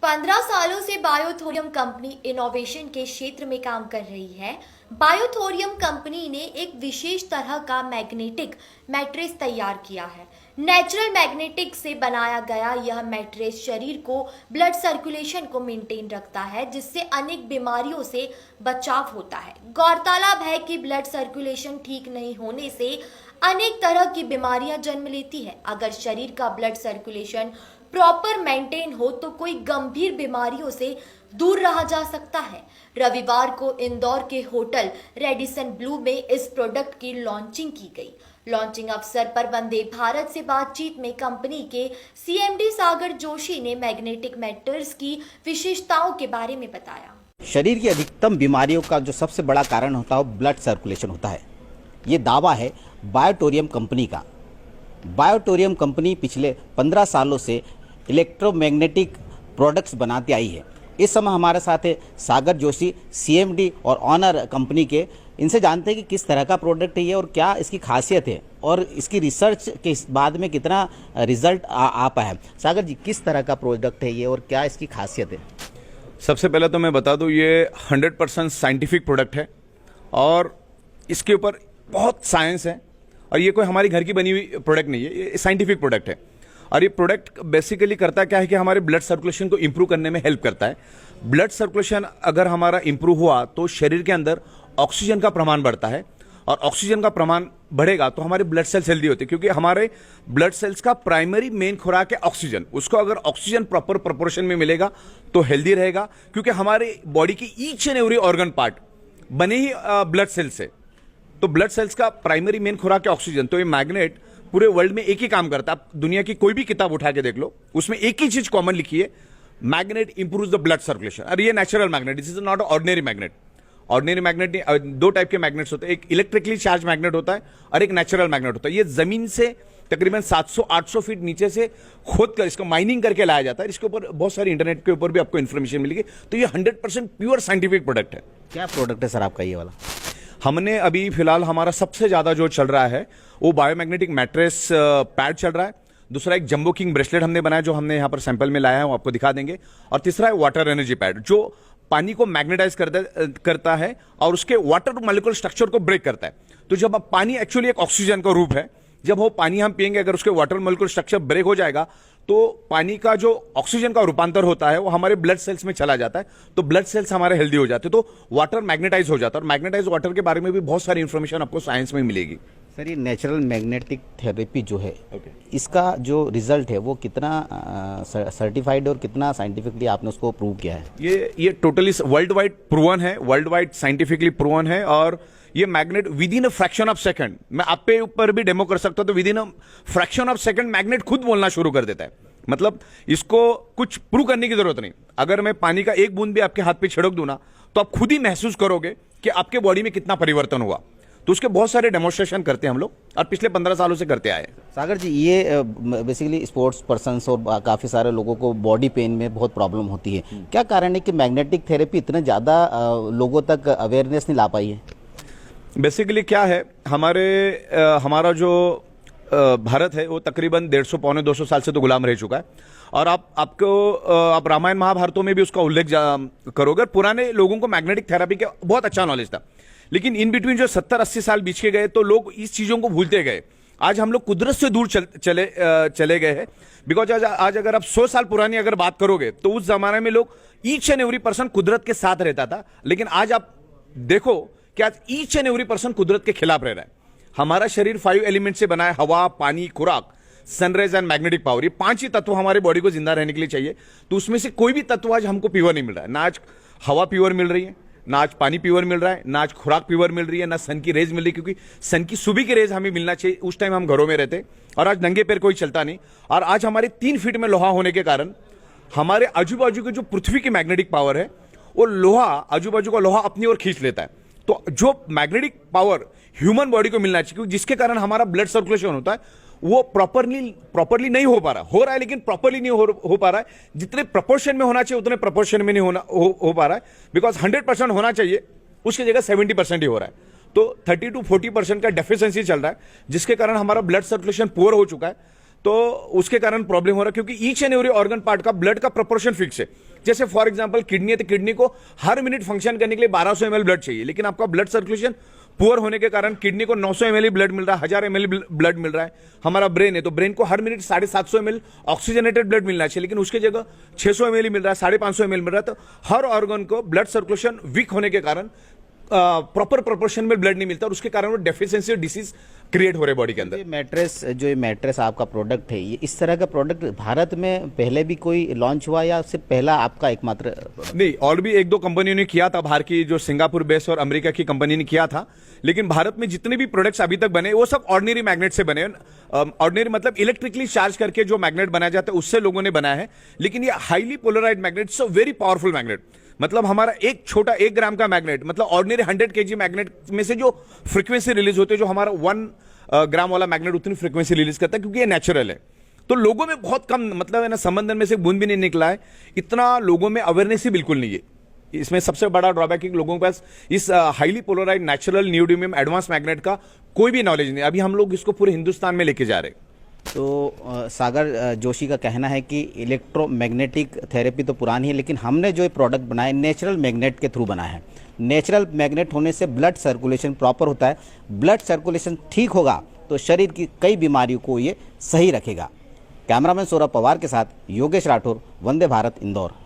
15 सालों से बायोथोरियम company innovation के क्षेत्र में काम कर रही है। बायोथोरियम कंपनी ने एक विशेष तरह का मैग्नेटिक मैट्रेस तैयार किया है। नेचुरल मैग्नेटिक से बनाया गया यह मैट्रेस शरीर को ब्लड सर्कुलेशन को मेंटेन रखता है, जिससे अनेक बीमारियों से बचाव होता है। गौरतलब है कि ब्लड सर्कुलेशन ठीक नहीं होने से अनेक तरह की बीमारियां जन्म लेती है। अगर शरीर का ब्लड सर्कुलेशन प्रॉपर मेंटेन हो तो कोई गंभीर बीमारियों से दूर रहा जा सकता है। रविवार को इंदौर के होटल रेडिसन ब्लू में इस प्रोडक्ट की लॉन्चिंग की गई। लॉन्चिंग अवसर पर वंदे भारत से बातचीत में कंपनी के सीएमडी सागर जोशी ने मैग्नेटिक मैट्रेस की विशेषताओं के बारे में बताया। शरीर की अधिकतम बीमारियों का जो सबसे बड़ा कारण होता है वो ब्लड सर्कुलेशन होता है। ये दावा है बायोटोरियम कंपनी का। बायोटोरियम कंपनी पिछले 15 सालों से इलेक्ट्रोमैग्नेटिक प्रोडक्ट्स बनाती आई है। इस समय हमारे साथ है सागर जोशी, सीएमडी और ऑनर कंपनी के। इनसे जानते हैं कि किस तरह का प्रोडक्ट है ये और क्या इसकी खासियत है और इसकी रिसर्च के बाद में कितना रिजल्ट आ पाया है। सागर जी, किस तरह का प्रोडक्ट है ये और क्या इसकी खासियत है? सबसे पहले तो मैं बता दूं, ये 100% साइंटिफिक प्रोडक्ट है और इसके ऊपर बहुत साइंस है और ये कोई हमारी घर की बनी हुई प्रोडक्ट नहीं है, ये साइंटिफिक प्रोडक्ट है। और ये प्रोडक्ट बेसिकली करता क्या है कि हमारे ब्लड सर्कुलेशन को इंप्रूव करने में हेल्प करता है। ब्लड सर्कुलेशन अगर हमारा इंप्रूव हुआ तो शरीर के अंदर ऑक्सीजन का प्रमाण बढ़ता है और ऑक्सीजन का प्रमाण बढ़ेगा तो हमारे ब्लड सेल्स हेल्दी होते हैं, क्योंकि हमारे ब्लड सेल्स का प्राइमरी मेन खुराक है ऑक्सीजन। उसको अगर ऑक्सीजन प्रॉपर प्रोपोर्शन में मिलेगा तो हेल्दी रहेगा, क्योंकि हमारे बॉडी की each and every organ part बने ही ब्लड सेल्स से। तो ब्लड सेल्स का प्राइमरी मेन खुराक है ऑक्सीजन। तो ये मैग्नेट पूरे वर्ल्ड में एक ही काम करता है। आप दुनिया की कोई भी किताब उठा के देख लो, उसमें एक ही चीज कॉमन लिखी है, magnet improves the blood circulation. और ये natural magnet, this is not ordinary magnet. Ordinary magnet दो टाइप के मैग्नेट्स होते हैं, एक इलेक्ट्रिकली चार्ज मैग्नेट होता है और एक नेचुरल मैग्नेट होता है। ये जमीन से तकरीबन 700-800 फीट नीचे से खोद कर इसको माइनिंग करके लाया जाता है। इसके ऊपर बहुत सारी इंटरनेट के ऊपर भी आपको इन्फॉर्मेशन मिलेगी। तो ये 100% प्योर साइंटिफिक प्रोडक्ट है। क्या प्रोडक्ट है सर आपका ये वाला? हमने अभी फिलहाल हमारा सबसे ज्यादा जो चल रहा है वो बायोमैग्नेटिक मैट्रेस पैड चल रहा है। दूसरा एक जंबो किंग ब्रेसलेट हमने बनाया जो हमने यहाँ पर सैंपल में लाया है, वो आपको दिखा देंगे। और तीसरा है वाटर एनर्जी पैड जो पानी को मैग्नेटाइज करता है और उसके वाटर मॉलिक्यूलर स्ट्रक्चर को ब्रेक करता है। तो जब अब पानी एक्चुअली एक ऑक्सीजन का रूप है, जब वो पानी हम पिएंगे अगर उसके वाटर मॉलिक्यूलर स्ट्रक्चर ब्रेक हो जाएगा तो पानी का जो ऑक्सीजन का रूपांतर होता है वो हमारे ब्लड सेल्स में चला जाता है, तो ब्लड सेल्स हमारे हेल्दी हो जाते हैं, तो वाटर मैग्नेटाइज हो जाता है। और मैग्नेटाइज वाटर के बारे में भी बहुत सारी इंफॉर्मेशन आपको साइंस में मिलेगी। सर, ये नेचुरल मैग्नेटिक थेरेपी जो है इसका जो रिजल्ट है वो कितना सर्टिफाइड और कितना साइंटिफिकली आपने उसको प्रूव किया है? ये टोटली वर्ल्ड वाइड प्रूवन है, वर्ल्ड वाइड साइंटिफिकली प्रूवन है। और ये magnet with in a fraction of second, मैं आप पे ऊपर भी डेमो कर सकता हूं, तो with in a fraction of second magnet खुद बोलना शुरू कर देता है। मतलब इसको कुछ प्रूव करने की जरूरत नहीं। अगर मैं पानी का एक बूंद भी आपके हाथ पे छिड़क दूं ना तो आप खुद ही महसूस करोगे कि आपके बॉडी में कितना परिवर्तन हुआ। तो उसके बहुत सारे डेमोन्स्ट्रेशन करते हैं हम लोग और पिछले 15 सालों से करते आए। सागर जी, ये बेसिकली स्पोर्ट्स पर्सन्स और काफ़ी सारे लोगों को बॉडी पेन में बहुत प्रॉब्लम होती है। क्या कारण है कि मैग्नेटिक थेरेपी इतने ज़्यादा लोगों तक अवेयरनेस नहीं ला पाई है? बेसिकली क्या है, हमारा जो भारत है वो तकरीबन 150-200 साल से तो गुलाम रह चुका है। और आप रामायण महाभारतों में भी उसका उल्लेख करोगे। पुराने लोगों को मैग्नेटिक थेरेपी का बहुत अच्छा नॉलेज था, लेकिन इन बिटवीन जो 70-80 साल बीच के गए तो लोग इस चीजों को भूलते गए। आज हम लोग कुदरत से दूर चले गए हैं। बिकॉज आज अगर आप 100 साल पुरानी अगर बात करोगे तो उस जमाने में लोग ईच एंड एवरी पर्सन कुदरत के साथ रहता था, लेकिन आज आप देखो कि आज ईच एंड एवरी पर्सन कुदरत के खिलाफ रह रहा है। हमारा शरीर 5 एलिमेंट से बना है, हवा, पानी, खुराक, सनराइज एंड मैग्नेटिक पावर। ये 5 ही तत्व हमारे बॉडी को जिंदा रहने के लिए चाहिए। तो उसमें से कोई भी तत्व आज हमको प्योर नहीं मिल रहा है। ना आज हवा प्योर मिल रही है, ना आज पानी प्योर मिल रहा है, ना आज खुराक प्योर मिल रही है, ना सन की रेज मिल रही है, क्योंकि सन की सुबह की रेज हमें मिलना चाहिए। उस टाइम हम घरों में रहते और आज नंगे पैर कोई चलता नहीं। और आज हमारे 3 फीट में लोहा होने के कारण हमारे आजू बाजू की जो पृथ्वी की मैग्नेटिक पावर है वो लोहा, आजू बाजू का लोहा अपनी ओर खींच लेता है। तो जो मैग्नेटिक पावर ह्यूमन बॉडी को मिलना चाहिए, क्योंकि जिसके कारण हमारा ब्लड सर्कुलेशन होता है वो प्रॉपरली नहीं हो रहा है, लेकिन प्रॉपरली नहीं हो पा रहा है। जितने प्रपोर्शन में होना चाहिए उतने प्रपोर्शन में नहीं हो पा रहा है। बिकॉज 100% होना चाहिए, उसकी जगह 70% ही हो रहा है। तो 30 to 40% का डेफिशिएंसी चल रहा है, जिसके कारण हमारा ब्लड सर्कुलेशन पुअर हो चुका है। तो उसके कारण प्रॉब्लम हो रहा है, क्योंकि each and every organ part का ब्लड का प्रोपोर्शन फिक्स है। जैसे फॉर एग्जांपल किडनी है, तो किडनी को हर मिनट फंक्शन करने के लिए 1200 ml ब्लड चाहिए, लेकिन आपका ब्लड सर्कुलेशन पुअर होने के कारण किडनी को 900 ml ब्लड मिल रहा है, 1000 ml ब्लड मिल रहा है। हमारा ब्रेन है, तो ब्रेन को हर मिनट 750 ml ऑक्सीजनेटेड ब्लड मिलना चाहिए, लेकिन उसकी जगह 600 ml मिल रहा है, 550 ml मिल रहा है। तो हर ऑर्गन को ब्लड सर्कुलेशन वीक होने के कारण प्रॉपर प्रोपोर्शन में ब्लड नहीं मिलता, और उसके कारण वो डेफिशिएंसी डिसीज क्रिएट हो रहे बॉडी के अंदर। ये मैट्रेस आपका प्रोडक्ट है, ये इस तरह का प्रोडक्ट भारत में पहले भी कोई लॉन्च हुआ या सिर्फ पहला आपका एकमात्र? नहीं, और भी एक दो कंपनियों ने किया था, बाहर की जो सिंगापुर बेस और अमेरिका की कंपनी ने किया था, लेकिन भारत में जितने भी प्रोडक्ट्स अभी तक बने वो सब ऑर्डिनरी मैग्नेट से बने। ऑर्डिनरी मतलब इलेक्ट्रिकली चार्ज करके जो मैग्नेट बनाया जाता है उससे लोगों ने बनाया है, लेकिन ये highly polarised magnet, so very powerful magnet. मतलब हमारा एक छोटा 1 ग्राम का मैग्नेट, मतलब ऑर्डिनरी 100 kg मैग्नेट में से जो फ्रीक्वेंसी रिलीज होती है, जो हमारा 1 ग्राम वाला मैग्नेट उतनी फ्रीक्वेंसी रिलीज करता है, क्योंकि ये नेचुरल है। तो लोगों में बहुत कम, मतलब है ना, समंदर में से बूंद भी नहीं निकला है, इतना लोगों में अवेयरनेस ही बिल्कुल नहीं है। इसमें सबसे बड़ा ड्रॉबैक है कि लोगों के पास इस highly polarised natural neodymium advance magnet का कोई भी नॉलेज नहीं। अभी हम लोग इसको पूरे हिंदुस्तान में लेके जा रहे हैं। तो सागर जोशी का कहना है कि इलेक्ट्रोमैग्नेटिक थेरेपी तो पुरानी है, लेकिन हमने जो ये प्रोडक्ट बनाया नेचुरल मैग्नेट के थ्रू बनाया है। नेचुरल मैग्नेट होने से ब्लड सर्कुलेशन प्रॉपर होता है, ब्लड सर्कुलेशन ठीक होगा तो शरीर की कई बीमारियों को ये सही रखेगा। कैमरामैन सौरभ पवार के साथ योगेश राठौर, वंदे भारत, इंदौर।